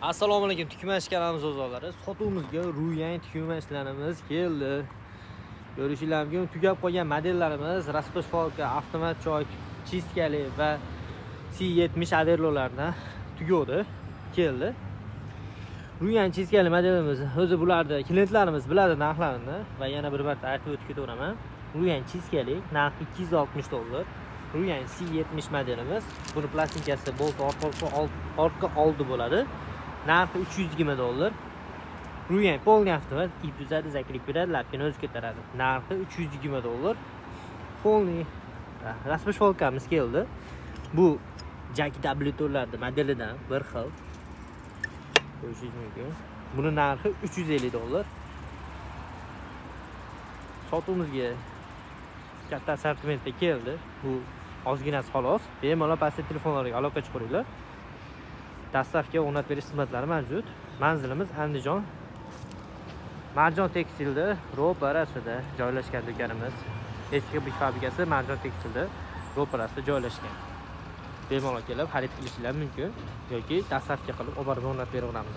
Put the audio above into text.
Assalomu alaykum, tikmash kanalimiz o'zlari. Sotuvimizga Ruyan tikmashlarimiz keldi. Ko'rishingiz mumkin, tugab qolgan modellarimiz Raspashfolka, avtomat choy, chistkali va C70 aderlolardan tugadi, keldi. Ruyan chistkali modelimiz o'zi bularda klientlarimiz biladi narxlarini va yana bir marta aytib o'tib ketaveraman. Ruyan chistkali narxi $260. Ruyan C70 modelimiz. Buni plastinkasi bolt orqa oldi bo'ladi. Narxi $320. Ruyan polni avtomat, ip uzadi, zaklik beradi, lapkani o'zi ko'taradi. Narxi $320. Polni Raspashfolkamiz keldi. Bu Jack W modelidan bir xil. Ko'rishingiz mumkin. Buni narxi $350. Sotuvimizga katta assortimentda keldi. Bu ozginasi xolos. Bemalol pastda telefonlarga aloqa chiqaringlar. Dastavka o'rnatib berish xizmatlari mavjud. Manzilimiz Andijon. Marjon tekstilda ro'parasida joylashgan do'konimiz. Eski bir fabrikasi Marjon tekstilda ro'parasida joylashgan. Bemalol kelib xarid qilishingiz mumkin yoki dastavka qilib olib borib o'rnatib beraveramiz.